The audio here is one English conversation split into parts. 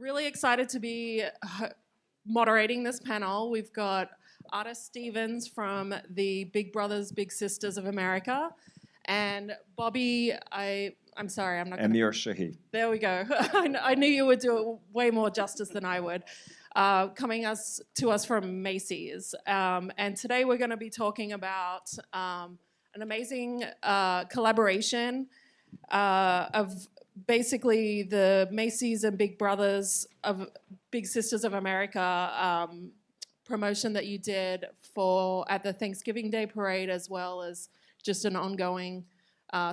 really excited to be moderating this panel. We've got Artis Stevens from the Big Brothers Big Sisters of America, and Bobby, I'm sorry, I'm not going to... Amirshahi. There we go. I knew you would do it way more justice than I would. Coming to us from Macy's. And today we're going to be talking about an amazing collaboration of basically the Macy's and Big Brothers of Big Sisters of America promotion that you did at the Thanksgiving Day Parade, as well as just an ongoing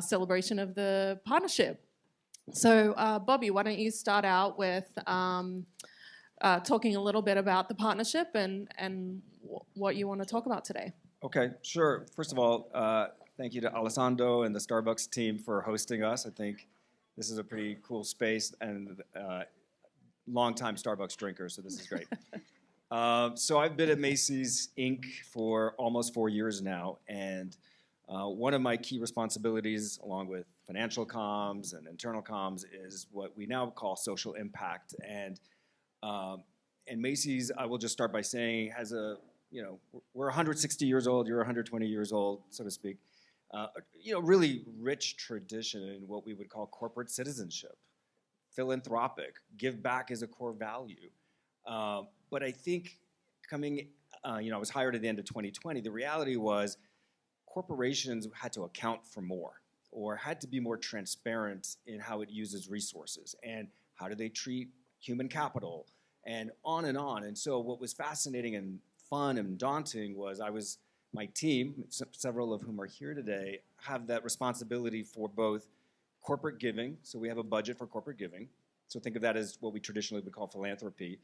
celebration of the partnership. So, Bobby, why don't you start out with talking a little bit about the partnership and what you want to talk about today. Okay, sure. First of all, thank you to Alessandro and the Starbucks team for hosting us. I think this is a pretty cool space, and long-time Starbucks drinker, so this is great. So I've been at Macy's, Inc. for almost 4 years now, and one of my key responsibilities, along with financial comms and internal comms, is what we now call social impact. And Macy's, I will just start by saying, has we're 160 years old, you're 120 years old, so to speak. Really rich tradition in what we would call corporate citizenship, philanthropic, give back is a core value. But I think I was hired at the end of 2020. The reality was corporations had to account for more, or had to be more transparent in how it uses resources, and how do they treat human capital, and on and on. And so what was fascinating and fun and daunting was my team, several of whom are here today, have that responsibility for both corporate giving. So we have a budget for corporate giving. So think of that as what we traditionally would call philanthropy.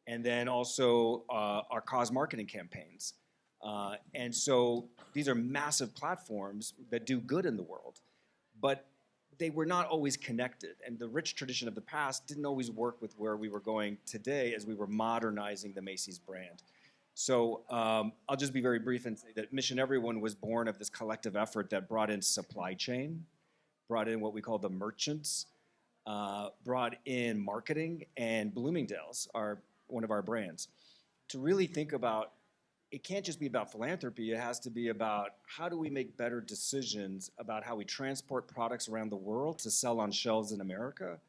And then also our cause marketing campaigns. And so these are massive platforms that do good in the world, but they were not always connected. And the rich tradition of the past didn't always work with where we were going today as we were modernizing the Macy's brand. So I'll just be very brief and say that Mission Everyone was born of this collective effort that brought in supply chain, brought in what we call the merchants, brought in marketing, and Bloomingdale's, one of our brands, to really think about, it can't just be about philanthropy, it has to be about how do we make better decisions about how we transport products around the world to sell on shelves in America.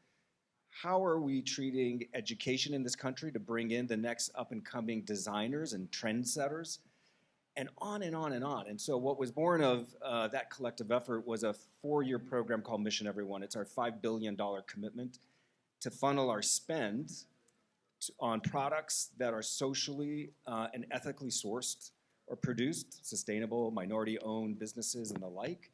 How are we treating education in this country to bring in the next up-and-coming designers and trendsetters, and on and on and on. And so what was born of that collective effort was a 4-year program called Mission Everyone. It's our $5 billion commitment to funnel our spend on products that are socially and ethically sourced or produced, sustainable, minority-owned businesses and the like,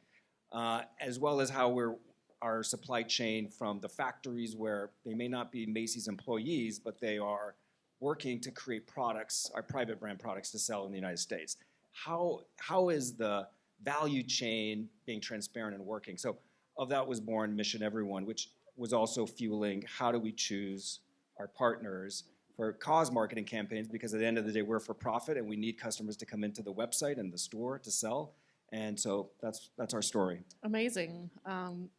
as well as how our supply chain from the factories where they may not be Macy's employees, but they are working to create products, our private brand products, to sell in the United States. How is the value chain being transparent and working? So of that was born Mission Everyone, which was also fueling how do we choose our partners for cause marketing campaigns, because at the end of the day, we're for profit and we need customers to come into the website and the store to sell. And so that's our story. Amazing.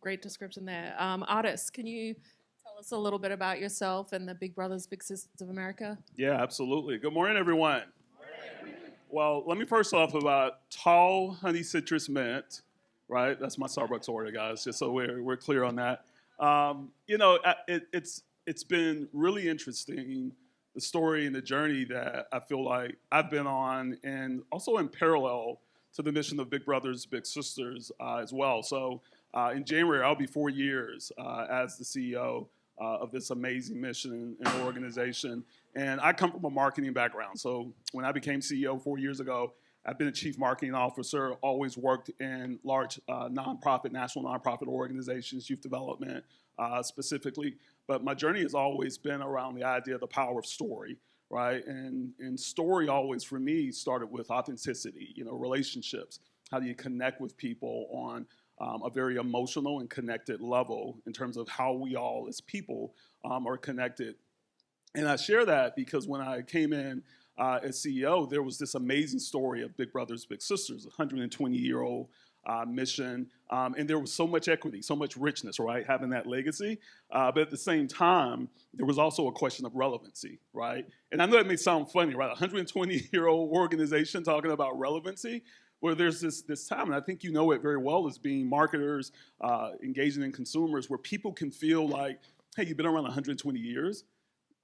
Great description there. Artis, can you tell us a little bit about yourself and the Big Brothers Big Sisters of America? Yeah, absolutely. Good morning, everyone. Well, let me first off about tall honey citrus mint, right? That's my Starbucks order, guys, just so we're clear on that. It's been really interesting, the story and the journey that I feel like I've been on, and also in parallel to the mission of Big Brothers Big Sisters as well. So in January, I'll be 4 years as the CEO of this amazing mission and organization. And I come from a marketing background. So when I became CEO 4 years ago, I've been a chief marketing officer, always worked in large national nonprofit organizations, youth development specifically. But my journey has always been around the idea of the power of story, right? And story always, for me, started with authenticity, relationships. How do you connect with people on a very emotional and connected level in terms of how we all as people are connected? And I share that because when I came in as CEO, there was this amazing story of Big Brothers Big Sisters, a 120-year-old mission, and there was so much equity, so much richness, right, having that legacy. But at the same time, there was also a question of relevancy, right? And I know that may sound funny, right? A 120-year-old organization talking about relevancy, where there's this time, and I think you know it very well as being marketers, engaging in consumers, where people can feel like, hey, you've been around 120 years.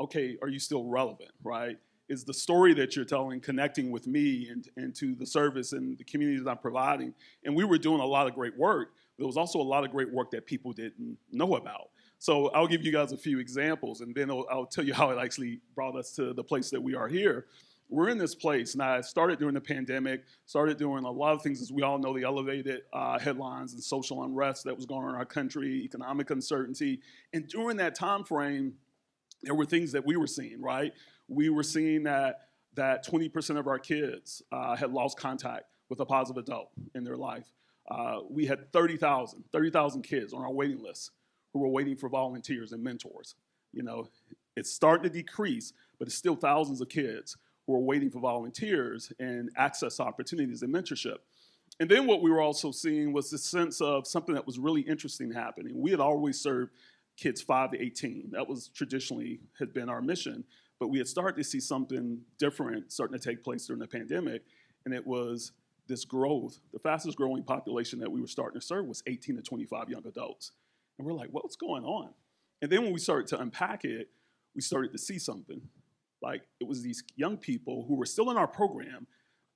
Okay, are you still relevant, right? Is the story that you're telling connecting with me and to the service and the community that I'm providing? And we were doing a lot of great work. There was also a lot of great work that people didn't know about. So I'll give you guys a few examples, and then I'll tell you how it actually brought us to the place that we are here. We're in this place, and I started during the pandemic, started doing a lot of things, as we all know, the elevated headlines and social unrest that was going on in our country, economic uncertainty. And during that time frame, there were things that we were seeing, right? We were seeing that 20% of our kids had lost contact with a positive adult in their life. We had 30,000 kids on our waiting list who were waiting for volunteers and mentors. You know, it's starting to decrease, but it's still thousands of kids who are waiting for volunteers and access opportunities and mentorship. And then what we were also seeing was this sense of something that was really interesting happening. We had always served kids 5 to 18. That was traditionally had been our mission. But we had started to see something different starting to take place during the pandemic, and it was this growth. The fastest growing population that we were starting to serve was 18 to 25 young adults. And we're like, what's going on? And then when we started to unpack it, we started to see something. Like, it was these young people who were still in our program,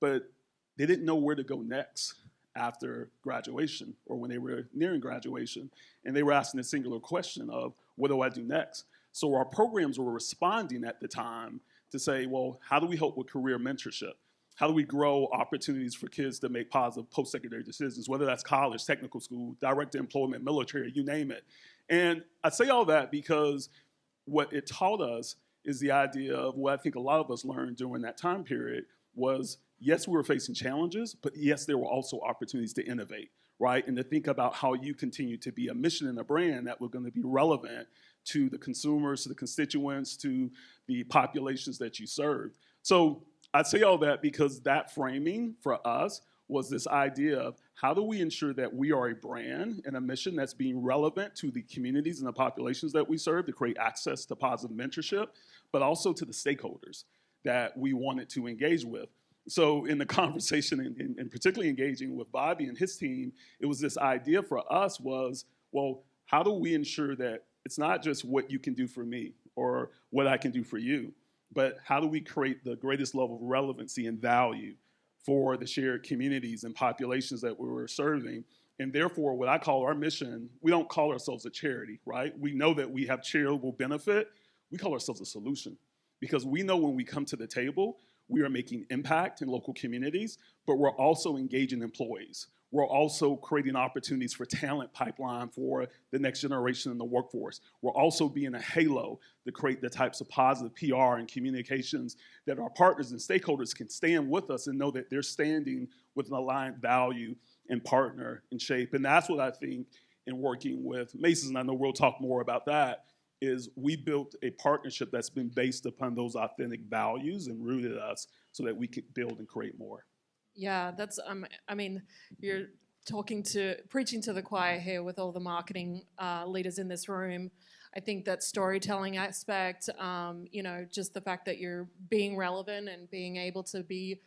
but they didn't know where to go next after graduation or when they were nearing graduation. And they were asking a singular question of, what do I do next? So our programs were responding at the time to say, well, how do we help with career mentorship? How do we grow opportunities for kids to make positive post-secondary decisions, whether that's college, technical school, direct employment, military, you name it. And I say all that because what it taught us is the idea of what I think a lot of us learned during that time period was, yes, we were facing challenges, but yes, there were also opportunities to innovate, right? And to think about how you continue to be a mission and a brand that were going to be relevant to the consumers, to the constituents, to the populations that you serve. So I say all that because that framing for us was this idea of how do we ensure that we are a brand and a mission that's being relevant to the communities and the populations that we serve to create access to positive mentorship, but also to the stakeholders that we wanted to engage with. So in the conversation and particularly engaging with Bobby and his team, it was this idea for us was, well, how do we ensure that it's not just what you can do for me or what I can do for you, but how do we create the greatest level of relevancy and value for the shared communities and populations that we were serving? And therefore, what I call our mission, we don't call ourselves a charity, right? We know that we have charitable benefit. We call ourselves a solution because we know when we come to the table, we are making impact in local communities, but we're also engaging employees. We're also creating opportunities for talent pipeline for the next generation in the workforce. We're also being a halo to create the types of positive PR and communications that our partners and stakeholders can stand with us and know that they're standing with an aligned value and partner and shape. And that's what I think in working with Macy's, and I know we'll talk more about that, is we built a partnership that's been based upon those authentic values and rooted us so that we could build and create more. Yeah, that's, I mean, you're preaching to the choir here with all the marketing leaders in this room. I think that storytelling aspect, you know, just the fact that you're being relevant and being able to be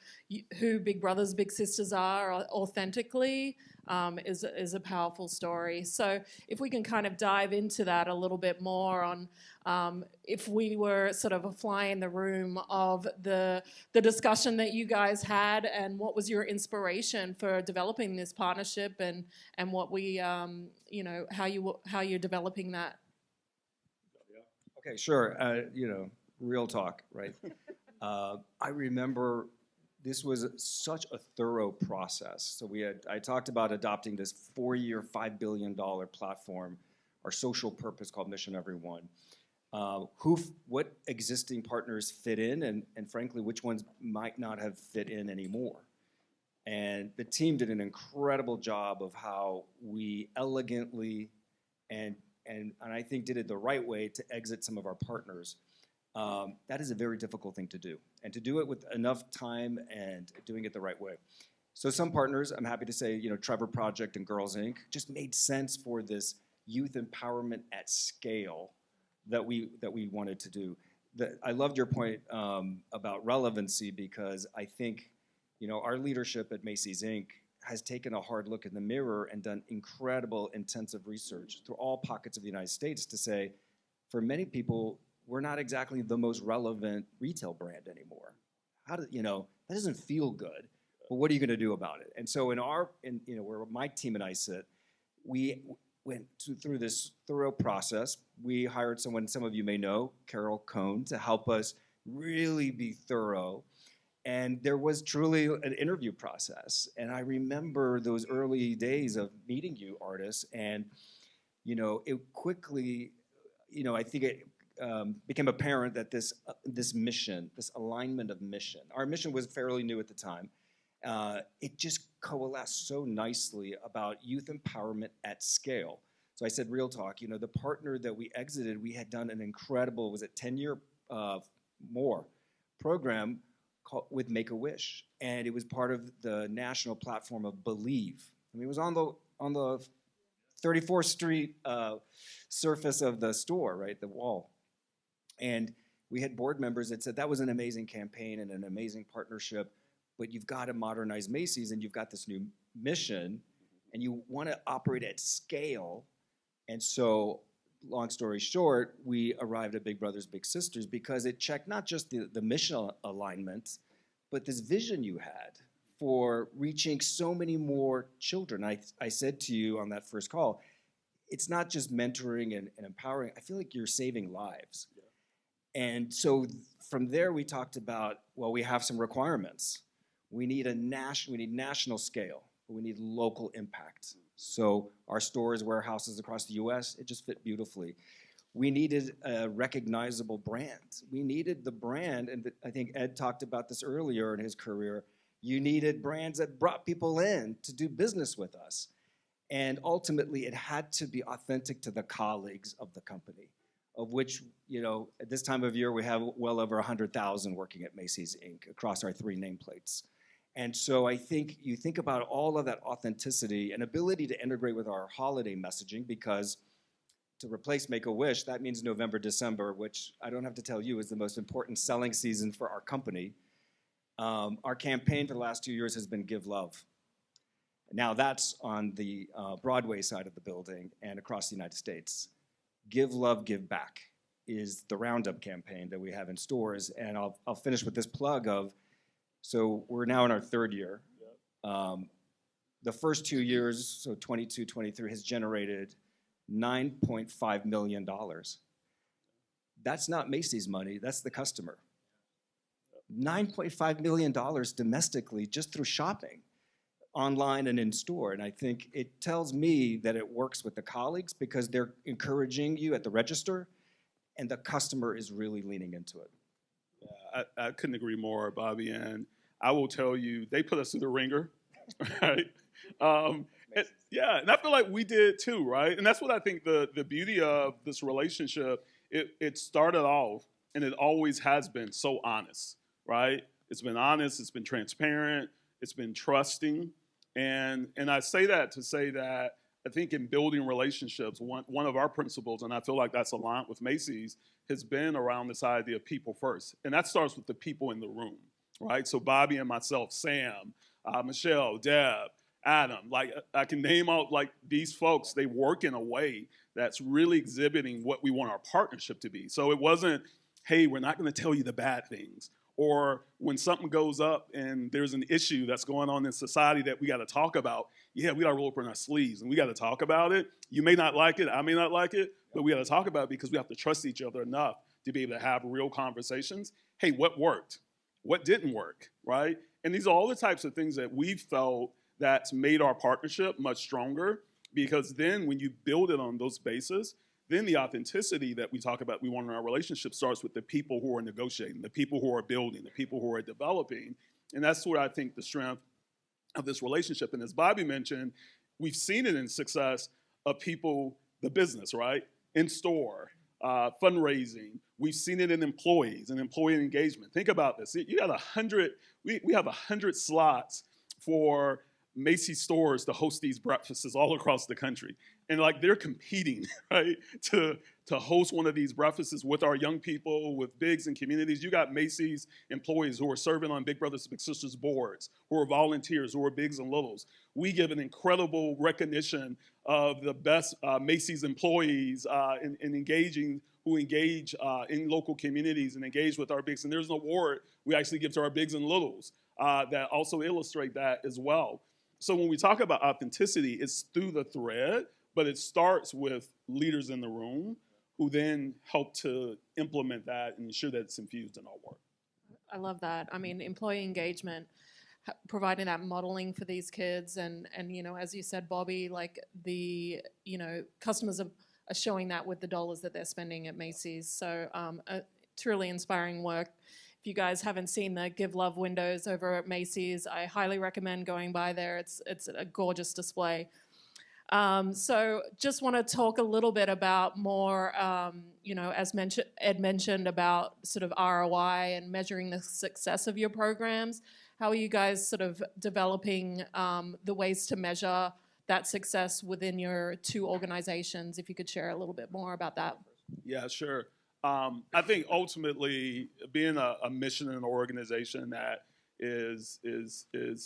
who Big Brothers, Big Sisters are authentically is a powerful story. So if we can kind of dive into that a little bit more on if we were sort of a fly in the room of the discussion that you guys had and what was your inspiration for developing this partnership and what we, you know, how you're developing that. Okay, sure. You know, real talk, right? I remember this was such a thorough process. So I talked about adopting this 4-year, $5 billion platform, our social purpose called Mission Everyone. What existing partners fit in, and frankly, which ones might not have fit in anymore. And the team did an incredible job of how we elegantly and I think did it the right way to exit some of our partners. That is a very difficult thing to do, and to do it with enough time and doing it the right way. So some partners, I'm happy to say, Trevor Project and Girls Inc. just made sense for this youth empowerment at scale that we wanted to do. I loved your point about relevancy, because I think, our leadership at Macy's Inc. has taken a hard look in the mirror and done incredible intensive research through all pockets of the United States to say, for many people, we're not exactly the most relevant retail brand anymore. That doesn't feel good, but what are you going to do about it? And so where my team and I sit, we went through this thorough process. We hired someone some of you may know, Carol Cohn, to help us really be thorough. And there was truly an interview process. And I remember those early days of meeting you, Artis, and it quickly, I think it became apparent that this mission, this alignment of mission, our mission was fairly new at the time. It just coalesced so nicely about youth empowerment at scale. So I said, real talk, the partner that we exited, we had done an incredible, was it 10-year more program with Make-A-Wish, and it was part of the national platform of Believe. I mean, it was on the 34th Street surface of the store, right, the wall. And we had board members that said that was an amazing campaign and an amazing partnership, but you've got to modernize Macy's, and you've got this new mission, and you want to operate at scale. And so, long story short, we arrived at Big Brothers Big Sisters because it checked not just the mission alignment, but this vision you had for reaching so many more children. I said to you on that first call, it's not just mentoring and empowering. I feel like you're saving lives. Yeah. And so from there, we talked about, well, we have some requirements. We need national scale, but we need local impact. So our stores, warehouses across the US, it just fit beautifully. We needed a recognizable brand. We needed the brand, and I think Ed talked about this earlier in his career. You needed brands that brought people in to do business with us. And ultimately, it had to be authentic to the colleagues of the company, of which, at this time of year, we have well over 100,000 working at Macy's Inc. across our 3 nameplates. And so I think you think about all of that authenticity and ability to integrate with our holiday messaging, because to replace Make-A-Wish, that means November, December, which I don't have to tell you is the most important selling season for our company. Our campaign for the last 2 years has been Give Love. Now that's on the Broadway side of the building and across the United States. Give Love, Give Back is the Roundup campaign that we have in stores. And I'll finish with this plug of, so we're now in our 3rd year. The first 2 years, so 22, 23, has generated $9.5 million. That's not Macy's money, that's the customer. $9.5 million domestically just through shopping, online and in store. And I think it tells me that it works with the colleagues because they're encouraging you at the register, and the customer is really leaning into it. Yeah, I couldn't agree more, Bobby. And I will tell you, they put us through the ringer, right? And I feel like we did too, right? And that's what I think the beauty of this relationship, it started off, and it always has been so honest, right? It's been honest, it's been transparent, it's been trusting. And I say that to say that I think in building relationships, one of our principles, and I feel like that's aligned with Macy's, has been around this idea of people first. And that starts with the people in the room, right? So Bobby and myself, Sam, Michelle, Deb, Adam, like I can name out like these folks, they work in a way that's really exhibiting what we want our partnership to be. So it wasn't, hey, we're not going to tell you the bad things. Or when something goes up and there's an issue that's going on in society that we got to talk about, yeah, we got to roll up in our sleeves and we got to talk about it. You may not like it, I may not like it, but we got to talk about it because we have to trust each other enough to be able to have real conversations. Hey, what worked? What didn't work, right? And these are all the types of things that we've felt that's made our partnership much stronger, because then when you build it on those bases, then the authenticity that we talk about, we want in our relationship, starts with the people who are negotiating, the people who are building, the people who are developing. And that's where I think the strength of this relationship. And as Bobby mentioned, we've seen it in success of people, the business, right? In store, fundraising. We've seen it in employees and employee engagement. Think about this. You got 100, we have 100 slots for Macy stores to host these breakfasts all across the country. And like they're competing, right, to host one of these breakfasts with our young people, with bigs and communities. You got Macy's employees who are serving on Big Brothers Big Sisters boards, who are volunteers, who are bigs and littles. We give an incredible recognition of the best Macy's employees in engaging, who engage in local communities and engage with our bigs. And there's an award we actually give to our bigs and littles that also illustrate that as well. So when we talk about authenticity, it's through the thread, but it starts with leaders in the room who then help to implement that and ensure that it's infused in our work. I love that. I mean, employee engagement, providing that modeling for these kids, and you know, as you said, Bobby, like the, you know, customers are showing that with the dollars that they're spending at Macy's. So truly inspiring work. If you guys haven't seen the Give Love windows over at Macy's, I highly recommend going by there. It's a gorgeous display. So just want to talk a little bit about more, you know, as Ed mentioned about sort of ROI and measuring the success of your programs. How are you guys sort of developing the ways to measure that success within your two organizations? If you could share a little bit more about that. Yeah, sure. I think ultimately being a mission in an organization that is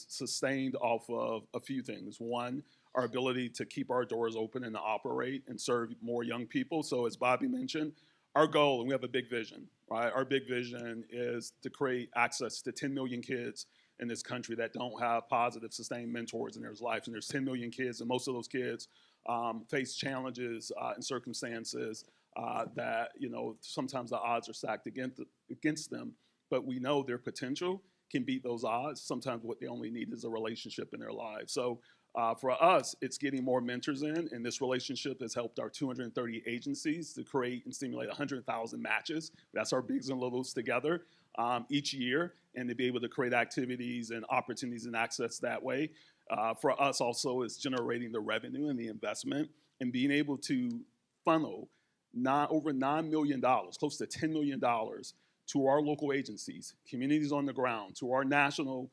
sustained off of a few things. One, our ability to keep our doors open and to operate and serve more young people. So as Bobby mentioned, our goal, and we have a big vision, right? Our big vision is to create access to 10 million kids in this country that don't have positive, sustained mentors in their lives. And there's 10 million kids, and most of those kids face challenges and circumstances that, you know, sometimes the odds are stacked against them, but we know their potential can beat those odds. Sometimes what they only need is a relationship in their lives. So for us, it's getting more mentors in, and this relationship has helped our 230 agencies to create and stimulate 100,000 matches. That's our bigs and littles together each year, and to be able to create activities and opportunities and access that way. For us also is generating the revenue and the investment and being able to funnel over $9 million, close to $10 million to our local agencies, communities on the ground, to our national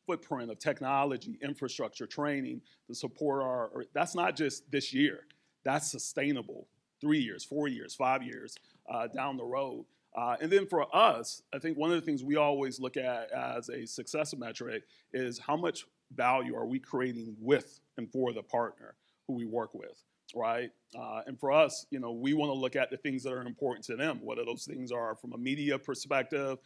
footprint of technology, infrastructure, training to support that's not just this year, that's sustainable 3 years, 4 years, 5 years down the road. And then for us, I think one of the things we always look at as a success metric is how much value are we creating with and for the partner who we work with, right? And for us, you know, we want to look at the things that are important to them, whether those things are from a media perspective,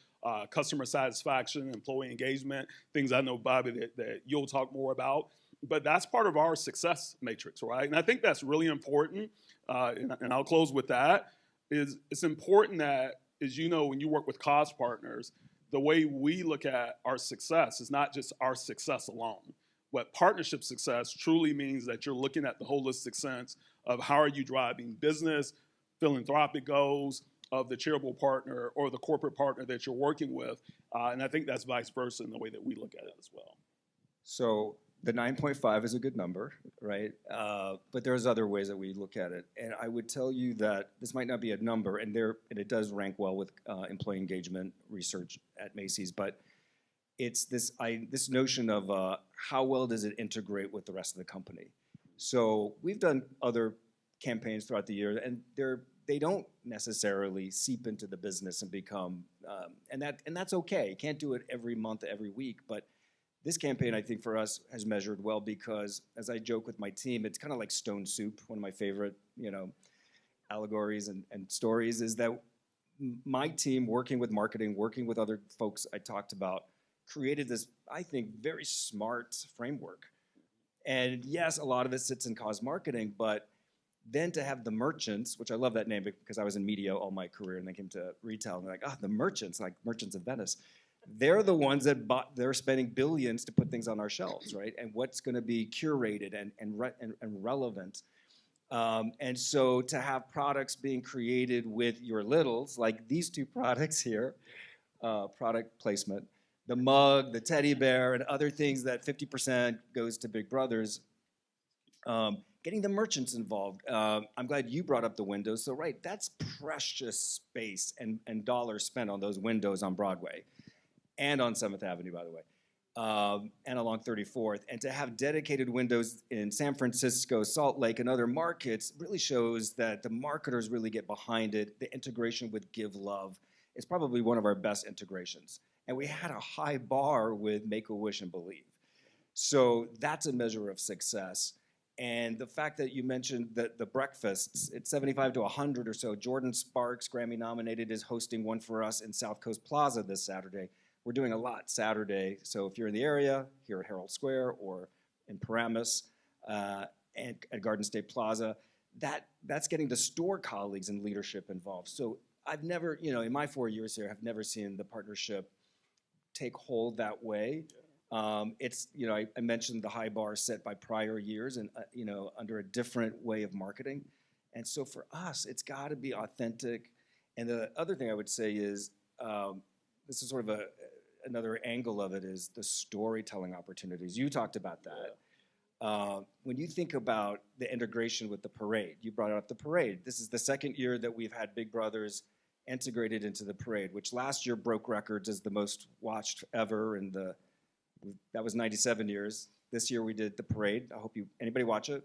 customer satisfaction, employee engagement, things I know, Bobby, that you'll talk more about. But that's part of our success matrix, right? And I think that's really important, and I'll close with that, is it's important that, as you know, when you work with cause partners, the way we look at our success is not just our success alone. What partnership success truly means that you're looking at the holistic sense of how are you driving business, philanthropic goals of the charitable partner or the corporate partner that you're working with. And I think that's vice versa in the way that we look at it as well. So the 9.5 is a good number, right? But there's other ways that we look at it. And I would tell you that this might not be a number, and it does rank well with employee engagement research at Macy's, but it's this notion of how well does it integrate with the rest of the company. So we've done other campaigns throughout the year, and they don't necessarily seep into the business and become, and that's okay. You can't do it every month, every week, but this campaign, I think, for us has measured well because, as I joke with my team, it's kind of like Stone Soup. One of my favorite, allegories and stories is that my team, working with marketing, working with other folks I talked about, created this, I think, very smart framework. And yes, a lot of it sits in cause marketing, but then to have the merchants, which I love that name because I was in media all my career and then came to retail, and they're like, the merchants, like Merchants of Venice. They're the ones that they're spending billions to put things on our shelves, right? And what's going to be curated and relevant. And so to have products being created with your littles, like these two products here, product placement, the mug, the teddy bear, and other things that 50% goes to Big Brothers, getting the merchants involved. I'm glad you brought up the windows. So right, that's precious space and dollars spent on those windows on Broadway. And on 7th Avenue, by the way. and along 34th. And to have dedicated windows in San Francisco, Salt Lake, and other markets really shows that the marketers really get behind it. The integration with Give Love is probably one of our best integrations. And we had a high bar with Make-A-Wish and Believe. So that's a measure of success. And the fact that you mentioned that the breakfasts, it's 75 to 100 or so. Jordan Sparks, Grammy nominated, is hosting one for us in South Coast Plaza this Saturday. We're doing a lot Saturday, so if you're in the area, here at Herald Square or in Paramus and at Garden State Plaza, that's getting the store colleagues and leadership involved. So I've never, in my 4 years here, I've never seen the partnership take hold that way. It's, I mentioned the high bar set by prior years and, under a different way of marketing. And so for us, it's got to be authentic. And the other thing I would say is, this is sort of another angle of it, is the storytelling opportunities. You talked about that. Yeah. When you think about the integration with the parade, you brought up the parade. This is the second year that we've had Big Brothers integrated into the parade, which last year broke records as the most watched ever, and that was 97 years. This year we did the parade. I hope anybody watch it?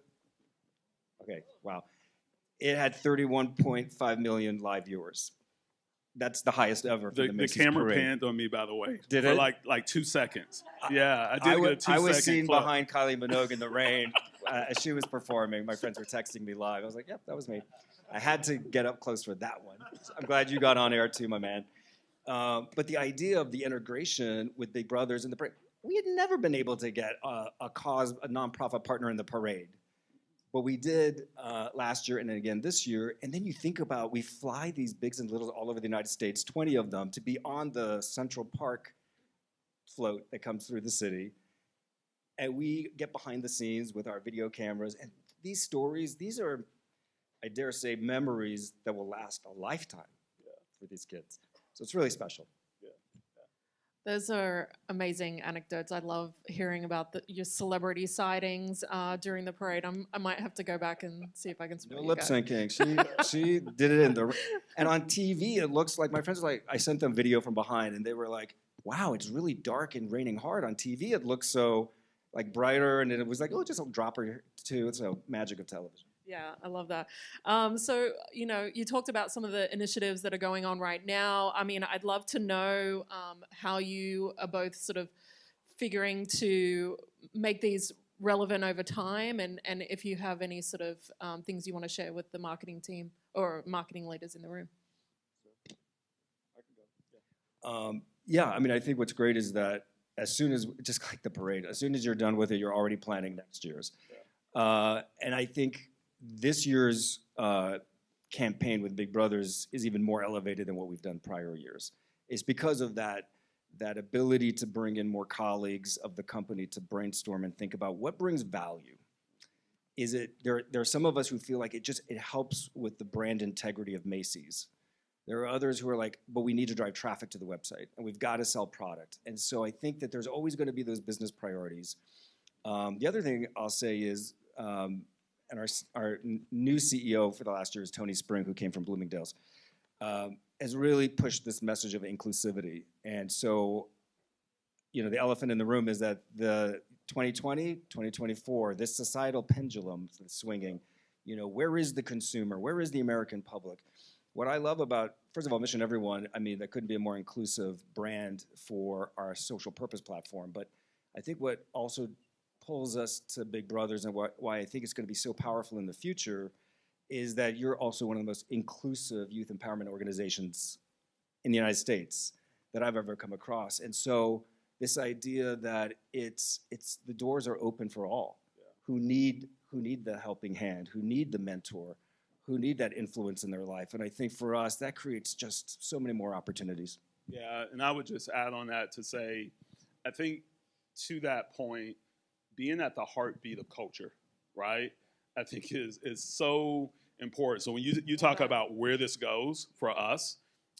Okay, wow. It had 31.5 million live viewers. That's the highest ever for the Macy's The camera parade. panned on me, by the way. Did for it? like 2 seconds. Yeah, I did get a 2-second I was seen clip. behind Kylie Minogue in the rain as she was performing. My friends were texting me live. I was like, yep, that was me. I had to get up close for that one. So I'm glad you got on air too, my man. But the idea of the integration with Big Brothers and the parade, we had never been able to get a nonprofit partner in the parade. But we did last year and again this year. And then you think about, we fly these bigs and littles all over the United States, 20 of them, to be on the Central Park float that comes through the city. And we get behind the scenes with our video cameras. And these stories, these are, I dare say, memories that will last a lifetime for these kids. So it's really special. Those are amazing anecdotes. I love hearing about your celebrity sightings during the parade. I might have to go back and see if I can spot No you lip guys. syncing. She did it and on TV it looks like, my friends were like, I sent them video from behind and they were like, wow, it's really dark and raining hard. On TV it looks so like brighter, and it was like, oh, just a drop or two. It's a magic of television. Yeah, I love that. So, you talked about some of the initiatives that are going on right now. I mean, I'd love to know how you are both sort of figuring to make these relevant over time, and if you have any sort of things you want to share with the marketing team or marketing leaders in the room. Yeah, I mean, I think what's great is that as soon as, just like the parade, as soon as you're done with it, you're already planning next year's. Yeah. And I think this year's campaign with Big Brothers is even more elevated than what we've done prior years. It's because of that ability to bring in more colleagues of the company to brainstorm and think about what brings value. There are some of us who feel like it helps with the brand integrity of Macy's. There are others who are like, but we need to drive traffic to the website and we've got to sell product. And so I think that there's always going to be those business priorities. The other thing I'll say is, and our new CEO for the last year is Tony Spring, who came from Bloomingdale's, has really pushed this message of inclusivity. And so, the elephant in the room is that the 2020, 2024, this societal pendulum that's swinging, where is the consumer? Where is the American public? What I love about, first of all, Mission Everyone, I mean, that couldn't be a more inclusive brand for our social purpose platform. But I think what also pulls us to Big Brothers and why I think it's going to be so powerful in the future is that you're also one of the most inclusive youth empowerment organizations in the United States that I've ever come across. And so this idea that it's the doors are open for all who need the helping hand, who need the mentor, who need that influence in their life. And I think for us, that creates just so many more opportunities. Yeah, and I would just add on that to say, I think to that point, being at the heartbeat of culture, right, I think is so important. So when you talk about where this goes for us,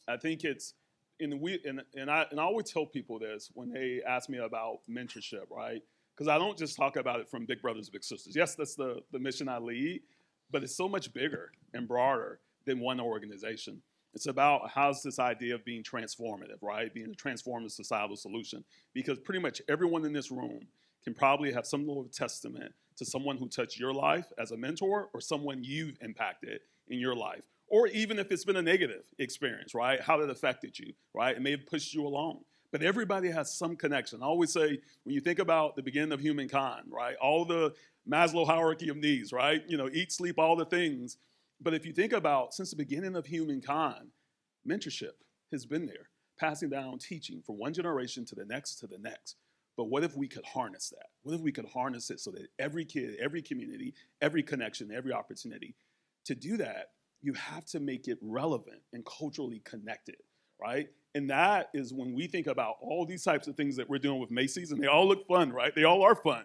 I think it's, and I always tell people this when they ask me about mentorship, right? Because I don't just talk about it from Big Brothers, Big Sisters. Yes, that's the mission I lead, but it's so much bigger and broader than one organization. It's about how's this idea of being transformative, right? Being a transformative societal solution. Because pretty much everyone in this room can probably have some little testament to someone who touched your life as a mentor or someone you've impacted in your life. Or even if it's been a negative experience, right? How it affected you, right? It may have pushed you along. But everybody has some connection. I always say, when you think about the beginning of humankind, right? All the Maslow hierarchy of needs, right? You know, eat, sleep, all the things. But if you think about, since the beginning of humankind, mentorship has been there, passing down teaching from one generation to the next to the next. But what if we could harness that? What if we could harness it so that every kid, every community, every connection, every opportunity, to do that, you have to make it relevant and culturally connected, right? And that is when we think about all these types of things that we're doing with Macy's, and they all look fun, right? They all are fun,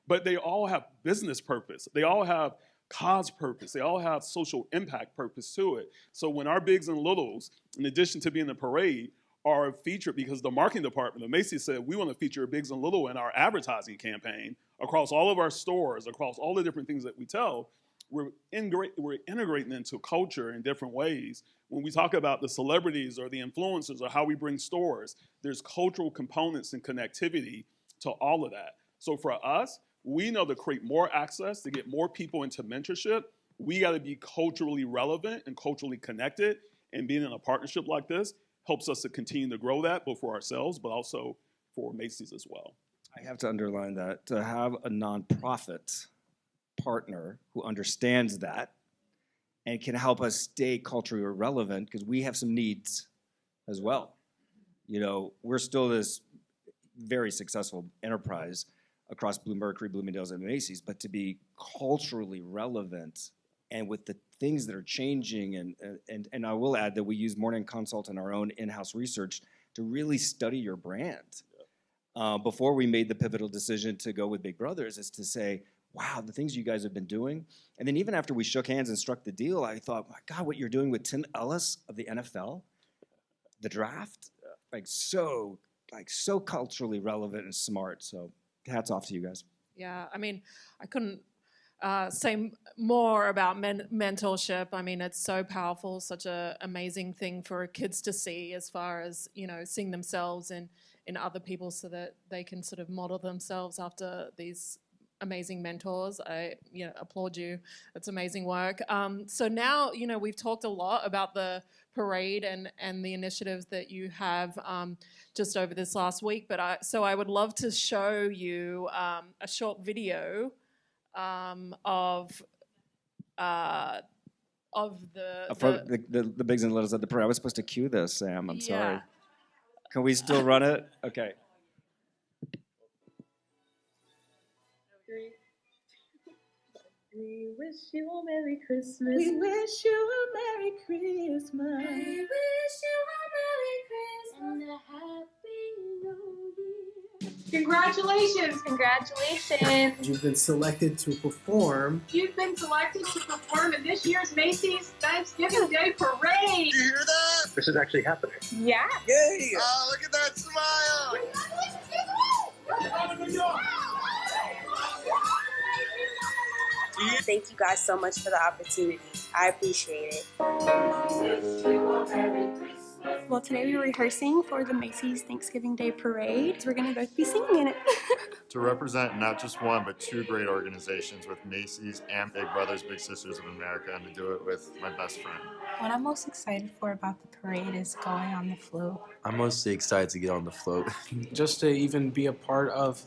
but they all have business purpose. They all have cause purpose. They all have social impact purpose to it. So when our bigs and littles, in addition to being the parade, are featured, because the marketing department of Macy's said, we want to feature bigs and little in our advertising campaign across all of our stores, across all the different things that we tell, we're integrating into culture in different ways. When we talk about the celebrities or the influencers or how we bring stores, there's cultural components and connectivity to all of that. So for us, we know to create more access, to get more people into mentorship, we got to be culturally relevant and culturally connected. And being in a partnership like this helps us to continue to grow that, both for ourselves, but also for Macy's as well. I have to underline that. To have a nonprofit partner who understands that and can help us stay culturally relevant, because we have some needs as well. You know, we're still this very successful enterprise across Blue Mercury, Bloomingdale's, and Macy's, but to be culturally relevant and with the things that are changing, and I will add that we use Morning Consult and our own in-house research to really study your brand. Before we made the pivotal decision to go with Big Brothers, is to say, wow, the things you guys have been doing. And then even after we shook hands and struck the deal, I thought, my God, what you're doing with Tim Ellis of the NFL, the draft, like so culturally relevant and smart. So hats off to you guys. Yeah, I mean, I couldn't say more about mentorship. I mean, it's so powerful, such an amazing thing for kids to see, as far as, you know, seeing themselves in other people so that they can sort of model themselves after these amazing mentors. I, you know, applaud you. It's amazing work. So now, you know, we've talked a lot about the parade and the initiatives that you have just over this last week. But I would love to show you a short video of the bigs and littles at the parade. I was supposed to cue this, Sam. I'm sorry. Yeah. Can we still run it? Okay. We wish you a Merry Christmas. We wish you a Merry Christmas. We wish you a Merry Christmas and a Happy New Year. Congratulations, congratulations. You've been selected to perform. You've been selected to perform in this year's Macy's Thanksgiving Day Parade. You hear that? This is actually happening. Yeah. Yay! Oh, look at that smile! Thank you guys so much for the opportunity. I appreciate it. Well, today we were rehearsing for the Macy's Thanksgiving Day Parade. We're going to both be singing in it. To represent not just one, but two great organizations with Macy's and Big Brothers Big Sisters of America, and to do it with my best friend. What I'm most excited for about the parade is going on the float. I'm mostly excited to get on the float. Just to even be a part of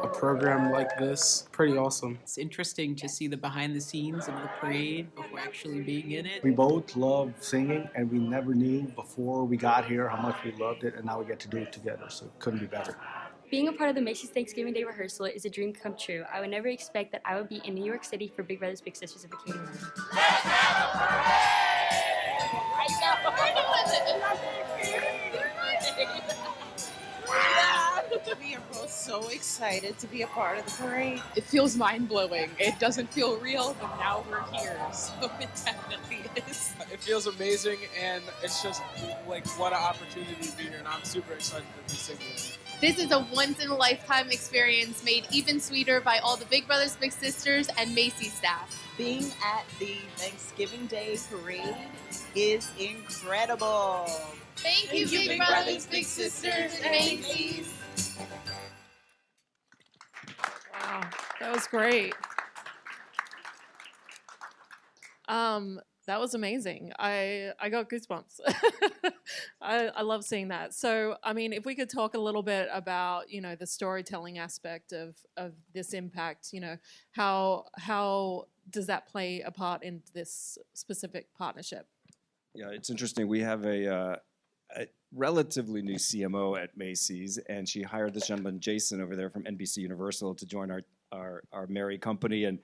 a program like this, pretty awesome. It's interesting to see the behind the scenes of the parade before actually being in it. We both love singing, and we never knew before we got here how much we loved it, and now we get to do it together, so it couldn't be better. Being a part of the Macy's Thanksgiving Day rehearsal is a dream come true. I would never expect that I would be in New York City for Big Brothers Big Sisters of a King. We are both so excited to be a part of the parade. It feels mind-blowing. It doesn't feel real, but now we're here, so it definitely is. It feels amazing, and it's just like what an opportunity to be here, and I'm super excited to be singing with you. This is a once-in-a-lifetime experience made even sweeter by all the Big Brothers Big Sisters and Macy staff. Being at the Thanksgiving Day parade is incredible. Thank you, Big Brothers Big Sisters and Macy's. Wow, that was great. That was amazing. I got goosebumps. I love seeing that. So, I mean, if we could talk a little bit about, you know, the storytelling aspect of this impact, you know, how does that play a part in this specific partnership? Yeah, it's interesting. We have a relatively new CMO at Macy's, and she hired this gentleman, Jason, over there from NBC Universal to join our Merry company, and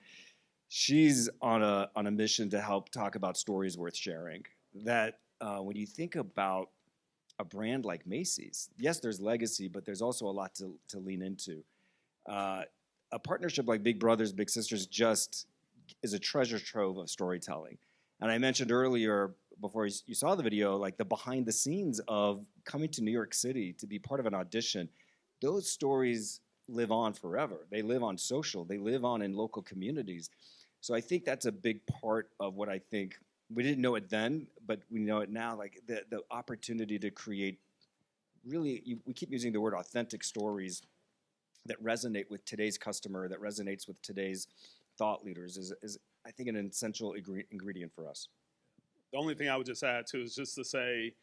she's on a mission to help talk about stories worth sharing. That when you think about a brand like Macy's, yes, there's legacy, but there's also a lot to lean into. A partnership like Big Brothers Big Sisters just is a treasure trove of storytelling. And I mentioned earlier, before you saw the video, like the behind the scenes of coming to New York City to be part of an audition. Those stories live on forever. They live on social. They live on in local communities. So I think that's a big part of what I think, we didn't know it then, but we know it now, like the opportunity to create really, we keep using the word authentic stories that resonate with today's customer, that resonates with today's thought leaders is I think, an essential ingredient for us. The only thing I would just add to is just to say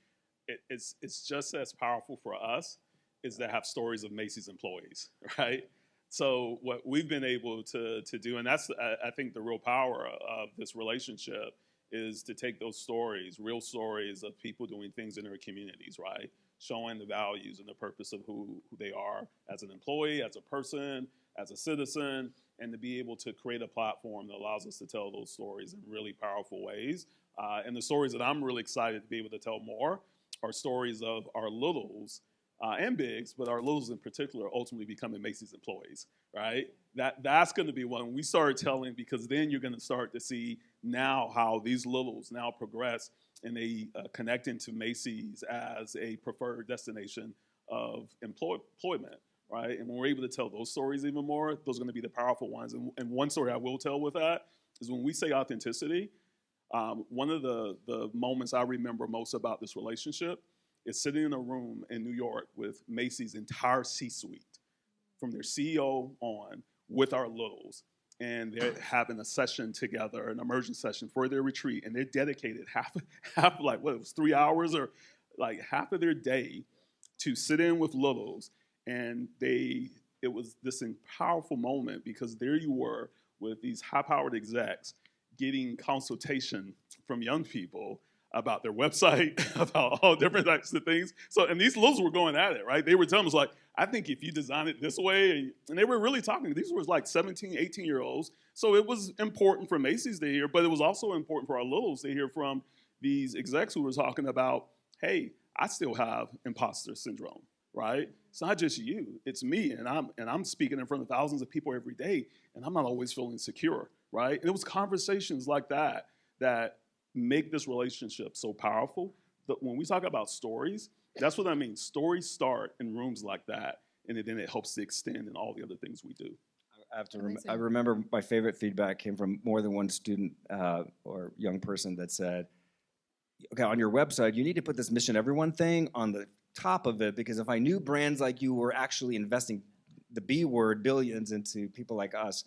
it's just as powerful for us is to have stories of Macy's employees, right? So what we've been able to do, and that's I think the real power of this relationship, is to take those stories, real stories of people doing things in their communities, right? Showing the values and the purpose of who they are as an employee, as a person, as a citizen, and to be able to create a platform that allows us to tell those stories in really powerful ways. And the stories that I'm really excited to be able to tell more are stories of our littles and bigs, but our littles in particular ultimately becoming Macy's employees, right? That's going to be one we start telling, because then you're going to start to see now how these littles now progress and they connect into Macy's as a preferred destination of employment, right? And when we're able to tell those stories even more, those are going to be the powerful ones. And one story I will tell with that is when we say authenticity, one of the moments I remember most about this relationship is sitting in a room in New York with Macy's entire C-suite, from their CEO on, with our littles. And they're having a session together, an immersion session for their retreat, and they're dedicated half like, what, it was 3 hours or like half of their day to sit in with littles. And it was this powerful moment, because there you were with these high-powered execs getting consultation from young people about their website, about all different types of things. So, and these littles were going at it, right? They were telling us, like, I think if you design it this way, and they were really talking, these were like 17, 18-year-olds. So it was important for Macy's to hear, but it was also important for our littles to hear from these execs who were talking about, hey, I still have imposter syndrome, right? It's not just you, it's me, and I'm speaking in front of thousands of people every day, and I'm not always feeling secure, right? And it was conversations like that that make this relationship so powerful. But when we talk about stories, that's what I mean. Stories start in rooms like that, and then it helps to extend in all the other things we do. I remember my favorite feedback came from more than one student or young person that said, okay, on your website, you need to put this mission everyone thing on the top of it, because if I knew brands like you were actually investing the B word, billions, into people like us,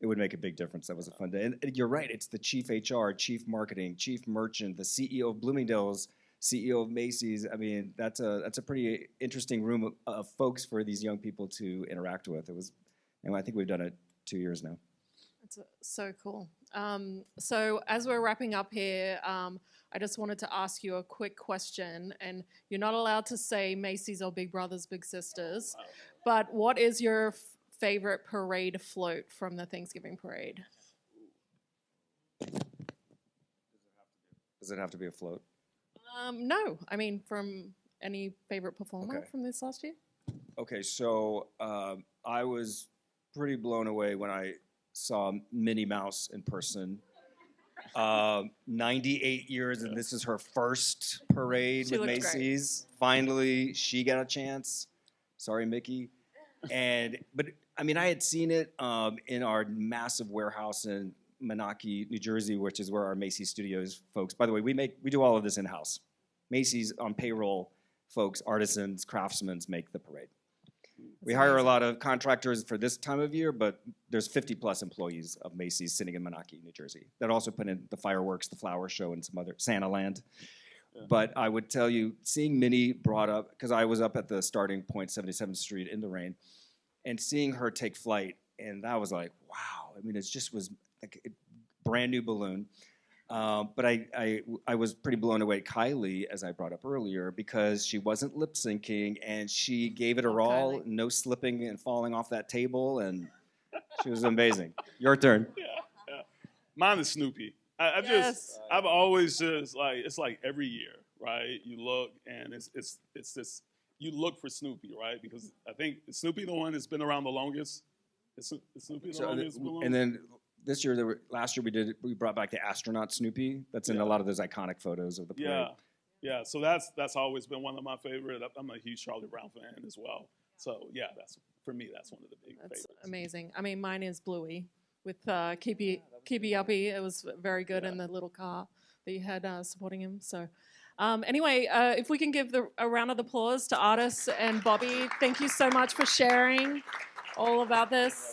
it would make a big difference. That was a fun day. And you're right, it's the chief HR, chief marketing, chief merchant, the CEO of Bloomingdale's, CEO of Macy's. I mean, that's a pretty interesting room of folks for these young people to interact with. And I think we've done it 2 years now. That's so cool. So as we're wrapping up here, I just wanted to ask you a quick question, and you're not allowed to say Macy's or Big Brothers Big Sisters, but what is your favorite parade float from the Thanksgiving parade? Does it have to be a float? No, I mean from any favorite performer from this last year. Okay, so I was pretty blown away when I saw Minnie Mouse in person. 98 years, and this is her first parade She with looked Macy's. Finally, she got a chance. Sorry, Mickey. But I mean, I had seen it in our massive warehouse in Moonachie, New Jersey, which is where our Macy's Studios folks. By the way, we do all of this in house. Macy's on payroll folks, artisans, craftsmen make the parade. We hire a lot of contractors for this time of year, but there's 50 plus employees of Macy's sitting in Moonachie, New Jersey, that also put in the fireworks, the flower show, and some other Santa Land. Yeah. But I would tell you, seeing Minnie brought up, because I was up at the starting point, 77th Street in the rain, and seeing her take flight, and that was like, wow. I mean, it just was like a brand new balloon. But I was pretty blown away, Kylie, as I brought up earlier, because she wasn't lip syncing and she gave it her all, no slipping and falling off that table, and she was amazing. Your turn. Yeah. Mine is Snoopy. I've always just like, it's like every year, right? You look and it's this, you look for Snoopy, right? Because I think Snoopy the one that's been around the longest. Is Snoopy the longest balloon? And then this year, last year we brought back the astronaut Snoopy. That's in a lot of those iconic photos of the parade. Yeah. So that's always been one of my favorite. I'm a huge Charlie Brown fan as well. So yeah, for me, that's one of the big favorites. Amazing. I mean, mine is Bluey with Keepy Uppy. It was very good in the little car that you had supporting him. So anyway, if we can give a round of applause to Artis and Bobby. Thank you so much for sharing all about this.